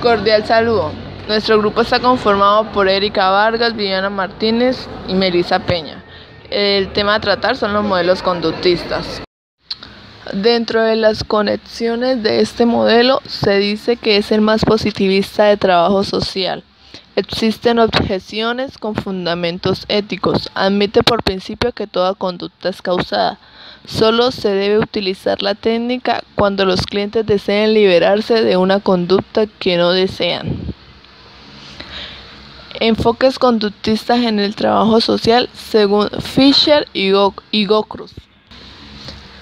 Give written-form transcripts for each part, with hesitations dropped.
Cordial saludo. Nuestro grupo está conformado por Erika Vargas, Viviana Martínez y Melissa Peña. El tema a tratar son los modelos conductistas. Dentro de las conexiones de este modelo se dice que es el más positivista de trabajo social. Existen objeciones con fundamentos éticos. Admite por principio que toda conducta es causada. Solo se debe utilizar la técnica cuando los clientes deseen liberarse de una conducta que no desean. Enfoques conductistas en el trabajo social según Fisher y Gocruz.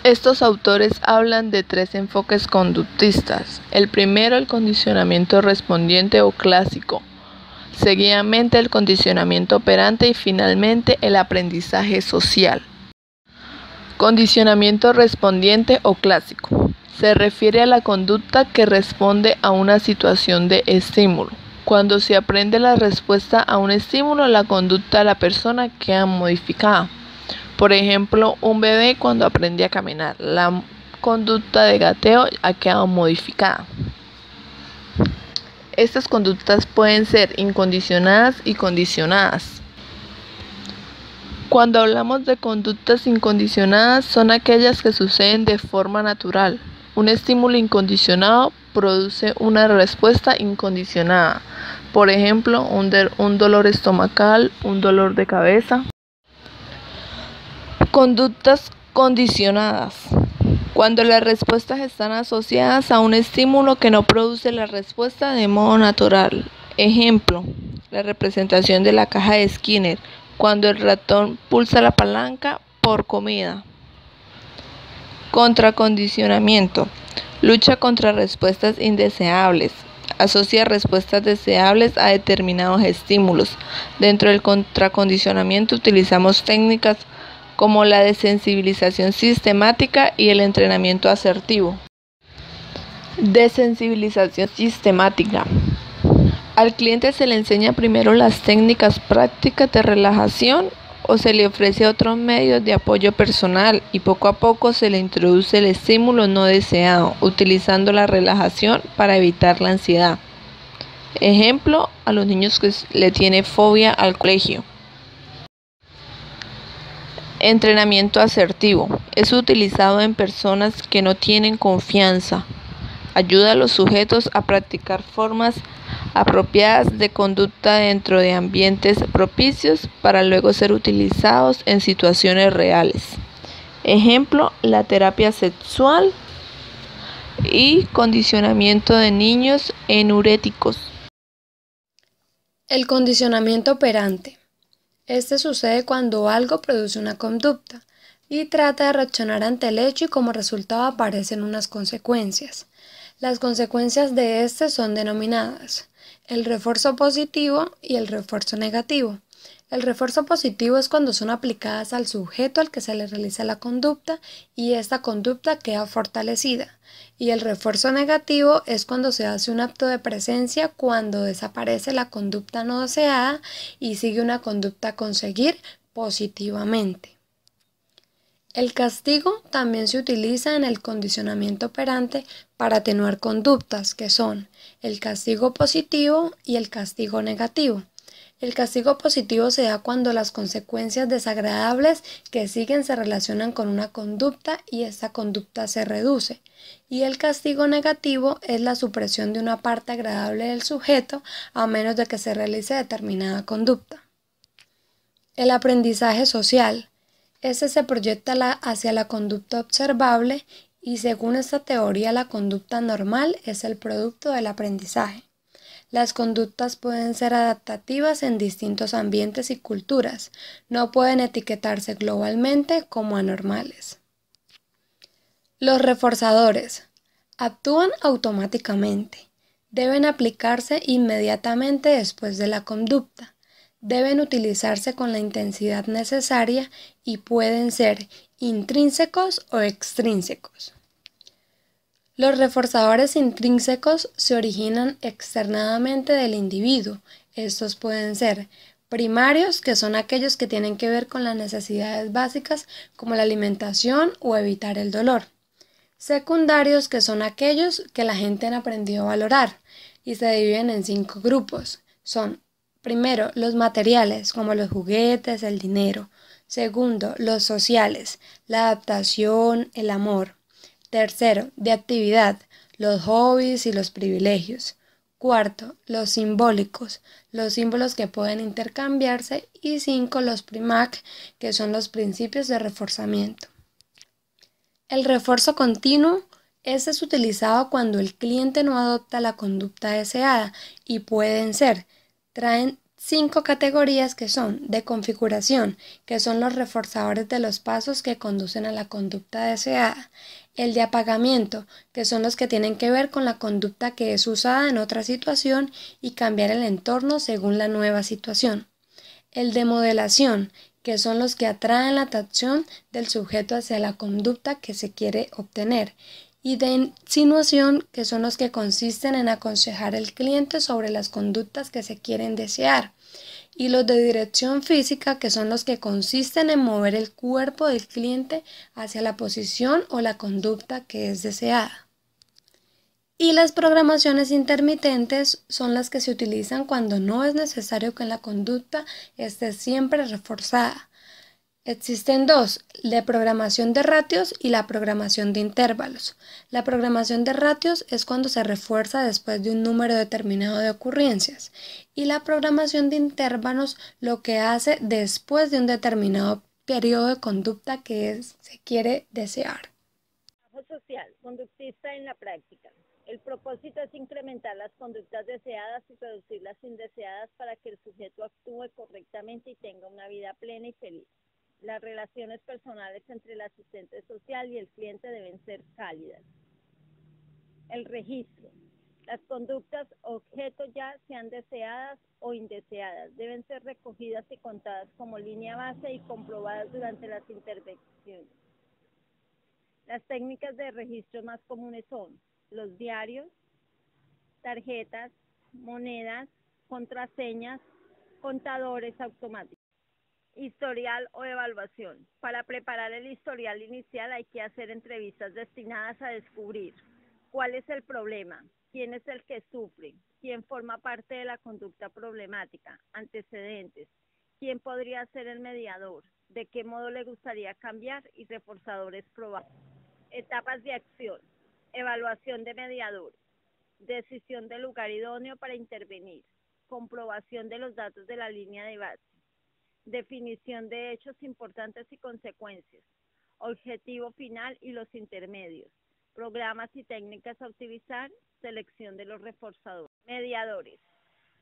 Estos autores hablan de tres enfoques conductistas. El primero, el condicionamiento respondiente o clásico. Seguidamente, el condicionamiento operante y finalmente el aprendizaje social. Condicionamiento respondiente o clásico. Se refiere a la conducta que responde a una situación de estímulo. Cuando se aprende la respuesta a un estímulo, la conducta de la persona queda modificada. Por ejemplo, un bebé cuando aprende a caminar, la conducta de gateo ha quedado modificada. Estas conductas pueden ser incondicionadas y condicionadas. Cuando hablamos de conductas incondicionadas, son aquellas que suceden de forma natural. Un estímulo incondicionado produce una respuesta incondicionada. Por ejemplo, un dolor estomacal, un dolor de cabeza. Conductas condicionadas. Cuando las respuestas están asociadas a un estímulo que no produce la respuesta de modo natural. Ejemplo, la representación de la caja de Skinner, cuando el ratón pulsa la palanca por comida. Contracondicionamiento. Lucha contra respuestas indeseables. Asocia respuestas deseables a determinados estímulos. Dentro del contracondicionamiento utilizamos técnicas como la desensibilización sistemática y el entrenamiento asertivo. Desensibilización sistemática. Al cliente se le enseña primero las técnicas prácticas de relajación o se le ofrece otros medios de apoyo personal y poco a poco se le introduce el estímulo no deseado, utilizando la relajación para evitar la ansiedad. Ejemplo, a los niños que le tienen fobia al colegio. Entrenamiento asertivo. Es utilizado en personas que no tienen confianza. Ayuda a los sujetos a practicar formas apropiadas de conducta dentro de ambientes propicios para luego ser utilizados en situaciones reales. Ejemplo, la terapia sexual y condicionamiento de niños enuréticos. El condicionamiento operante. Este sucede cuando algo produce una conducta y trata de reaccionar ante el hecho y como resultado aparecen unas consecuencias. Las consecuencias de este son denominadas el refuerzo positivo y el refuerzo negativo. El refuerzo positivo es cuando son aplicadas al sujeto al que se le realiza la conducta y esta conducta queda fortalecida. Y el refuerzo negativo es cuando se hace un acto de presencia cuando desaparece la conducta no deseada y sigue una conducta a conseguir positivamente. El castigo también se utiliza en el condicionamiento operante para atenuar conductas que son el castigo positivo y el castigo negativo. El castigo positivo se da cuando las consecuencias desagradables que siguen se relacionan con una conducta y esta conducta se reduce. Y el castigo negativo es la supresión de una parte agradable del sujeto a menos de que se realice determinada conducta. El aprendizaje social. Este se proyecta hacia la conducta observable y según esta teoría la conducta normal es el producto del aprendizaje. Las conductas pueden ser adaptativas en distintos ambientes y culturas, no pueden etiquetarse globalmente como anormales. Los reforzadores actúan automáticamente, deben aplicarse inmediatamente después de la conducta. Deben utilizarse con la intensidad necesaria y pueden ser intrínsecos o extrínsecos. Los reforzadores intrínsecos se originan externamente del individuo. Estos pueden ser primarios, que son aquellos que tienen que ver con las necesidades básicas como la alimentación o evitar el dolor. Secundarios, que son aquellos que la gente ha aprendido a valorar. y se dividen en 5 grupos. Son, primero, los materiales, como los juguetes, el dinero. Segundo, los sociales, la adaptación, el amor. Tercero, de actividad, los hobbies y los privilegios. Cuarto, los simbólicos, los símbolos que pueden intercambiarse. Y 5, los PRIMAC, que son los principios de reforzamiento. El refuerzo continuo este es utilizado cuando el cliente no adopta la conducta deseada y traen 5 categorías que son de configuración, que son los reforzadores de los pasos que conducen a la conducta deseada, el de apagamiento, que son los que tienen que ver con la conducta que es usada en otra situación y cambiar el entorno según la nueva situación, el de modelación, que son los que atraen la atención del sujeto hacia la conducta que se quiere obtener, y de insinuación, que son los que consisten en aconsejar al cliente sobre las conductas que se quieren desear, y los de dirección física, que son los que consisten en mover el cuerpo del cliente hacia la posición o la conducta que es deseada. Y las programaciones intermitentes son las que se utilizan cuando no es necesario que la conducta esté siempre reforzada. Existen 2, la programación de ratios y la programación de intervalos. La programación de ratios es cuando se refuerza después de un número determinado de ocurrencias y la programación de intervalos lo que hace después de un determinado periodo de conducta que se quiere desear. Trabajo social, conductista en la práctica. El propósito es incrementar las conductas deseadas y reducir las indeseadas para que el sujeto actúe correctamente y tenga una vida plena y feliz. Las relaciones personales entre el asistente social y el cliente deben ser cálidas. El registro. Las conductas objeto ya sean deseadas o indeseadas deben ser recogidas y contadas como línea base y comprobadas durante las intervenciones. Las técnicas de registro más comunes son los diarios, tarjetas, monedas, contraseñas, contadores automáticos. Historial o evaluación. Para preparar el historial inicial hay que hacer entrevistas destinadas a descubrir cuál es el problema, quién es el que sufre, quién forma parte de la conducta problemática, antecedentes, quién podría ser el mediador, de qué modo le gustaría cambiar y reforzadores probables. Etapas de acción. Evaluación de mediadores. Decisión del lugar idóneo para intervenir. Comprobación de los datos de la línea de base. Definición de hechos importantes y consecuencias, objetivo final y los intermedios, programas y técnicas a utilizar, selección de los reforzadores. Mediadores.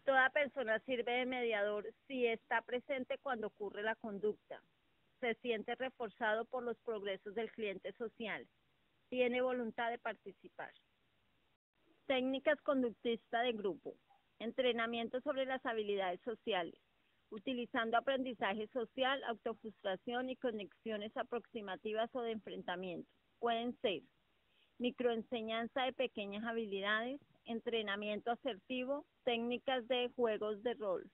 Toda persona sirve de mediador si está presente cuando ocurre la conducta, se siente reforzado por los progresos del cliente social, tiene voluntad de participar. Técnicas conductistas de grupo. Entrenamiento sobre las habilidades sociales, utilizando aprendizaje social, autofrustración y conexiones aproximativas o de enfrentamiento. Pueden ser microenseñanza de pequeñas habilidades, entrenamiento asertivo, técnicas de juegos de rol.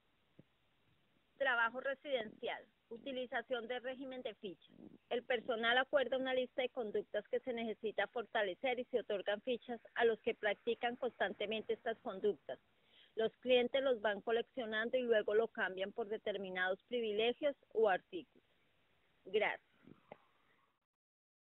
Trabajo residencial, utilización del régimen de fichas. El personal acuerda una lista de conductas que se necesita fortalecer y se otorgan fichas a los que practican constantemente estas conductas. Los clientes los van coleccionando y luego lo cambian por determinados privilegios o artículos. Gracias.